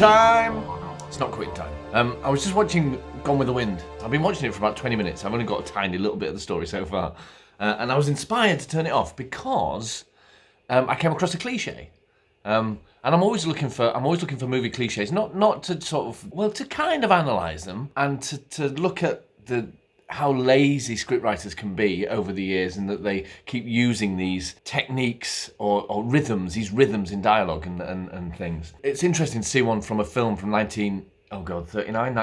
time! It's not quitting time. I was just watching Gone with the Wind. I've been watching it for about 20 minutes. I've only got a tiny little bit of the story so far. And I was inspired to turn it off because I came across a cliche. And I'm always looking for movie cliches, not to sort of, well, to kind of analyse them and to look at how lazy scriptwriters can be over the years, and that they keep using these techniques or rhythms, these rhythms in dialogue and things. It's interesting to see one from a film from 1939,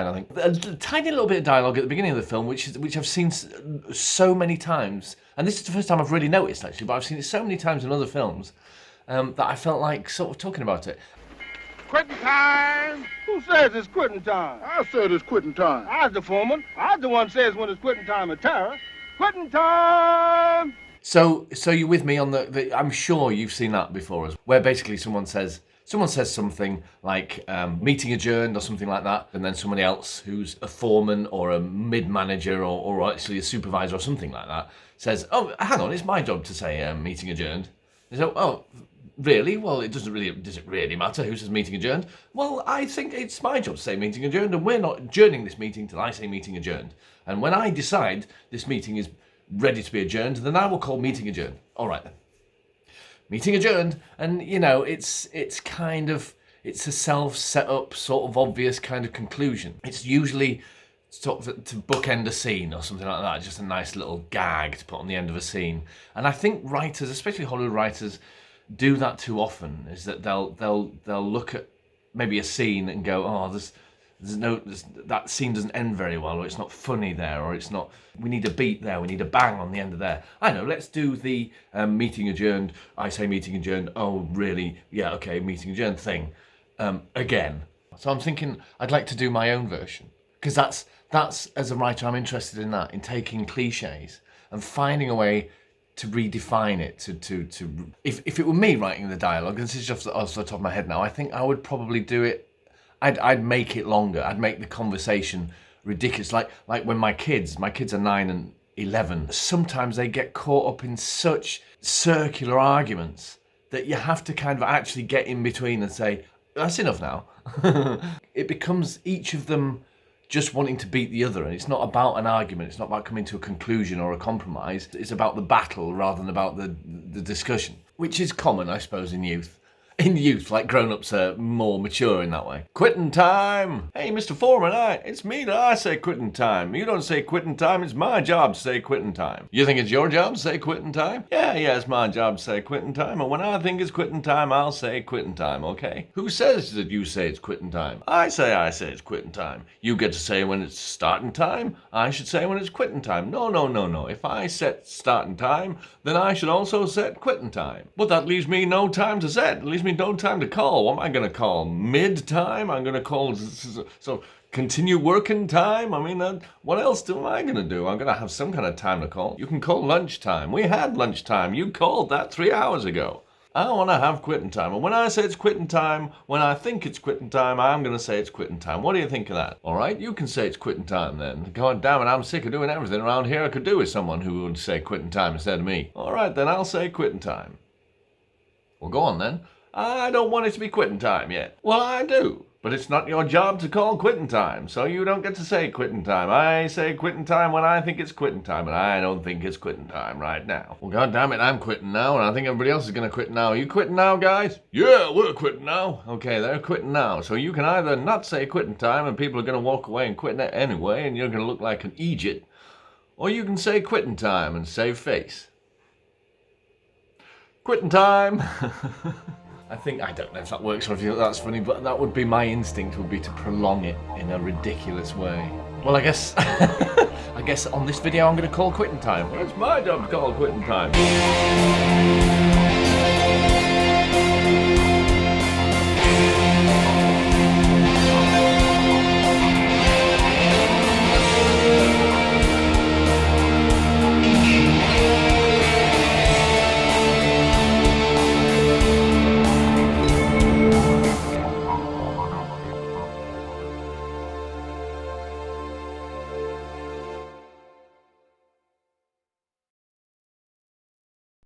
I think. A tiny little bit of dialogue at the beginning of the film, which I've seen so many times, and this is the first time I've really noticed actually, but I've seen it so many times in other films that I felt like sort of talking about it. Quitting time! Who says it's quitting time? I said it's quitting time. I was the foreman. I was the one says when it's quitting time at Terra. Quitting time! So you're with me on the I'm sure you've seen that before, where basically someone says something like meeting adjourned or something like that, and then somebody else who's a foreman or a mid-manager or actually a supervisor or something like that says, oh, hang on, it's my job to say meeting adjourned. They say, oh, really? Well, does it really matter who says meeting adjourned? Well, I think it's my job to say meeting adjourned, and we're not adjourning this meeting till I say meeting adjourned. And when I decide this meeting is ready to be adjourned, then I will call meeting adjourned. All right then. Meeting adjourned. And, you know, it's a self-set-up, sort of obvious kind of conclusion. It's usually sort of to bookend a scene or something like that, just a nice little gag to put on the end of a scene. And I think writers, especially Hollywood writers, do that too often, is that they'll look at maybe a scene and go, oh, that scene doesn't end very well, or it's not funny there, or it's not, we need a beat there, we need a bang on the end of there. I know, let's do the meeting adjourned, I say meeting adjourned, oh really, yeah, okay, meeting adjourned thing, again. So I'm thinking I'd like to do my own version, because that's as a writer, I'm interested in that, in taking cliches and finding a way to redefine it, to if it were me writing the dialogue, this is just off the top of my head now, I think I would probably do it, I'd make it longer, I'd make the conversation ridiculous, like when my kids are 9 and 11, sometimes they get caught up in such circular arguments that you have to kind of actually get in between and say, that's enough now. It becomes each of them just wanting to beat the other, and it's not about an argument, it's not about coming to a conclusion or a compromise, it's about the battle rather than about the discussion, which is common, I suppose, in youth. In youth, like grown-ups are more mature in that way. Quitting time! Hey, Mr. Foreman, it's me that I say quitting time. You don't say quitting time, it's my job to say quitting time. You think it's your job to say quitting time? Yeah, it's my job to say quitting time, and when I think it's quitting time, I'll say quitting time, okay? Who says that you say it's quitting time? I say it's quitting time. You get to say when it's starting time, I should say when it's quitting time. No. If I set starting time, then I should also set quitting time. But that leaves me no time to set. It leaves me no time to call. What am I going to call? Mid-time? I'm going to call, so continue working time? I mean, what else am I going to do? I'm going to have some kind of time to call. You can call lunchtime. We had lunchtime. You called that 3 hours ago. I want to have quitting time. And when I say it's quitting time, when I think it's quitting time, I'm going to say it's quitting time. What do you think of that? All right, you can say it's quitting time then. God damn it, I'm sick of doing everything around here I could do with someone who would say quitting time instead of me. All right, then I'll say quitting time. Well, go on then. I don't want it to be quitting time yet. Well, I do. But it's not your job to call quitting time, so you don't get to say quitting time. I say quitting time when I think it's quitting time, and I don't think it's quitting time right now. Well, God damn it, I'm quitting now, and I think everybody else is going to quit now. Are you quitting now, guys? Yeah, we're quitting now. Okay, they're quitting now. So you can either not say quitting time, and people are going to walk away and quit anyway, and you're going to look like an idiot, or you can say quitting time and save face. Quitting time. I don't know if that works or if that's funny, but that would be my instinct, would be to prolong it in a ridiculous way. Well, I guess on this video I'm going to call quitting time. Well, it's my job to call quitting time.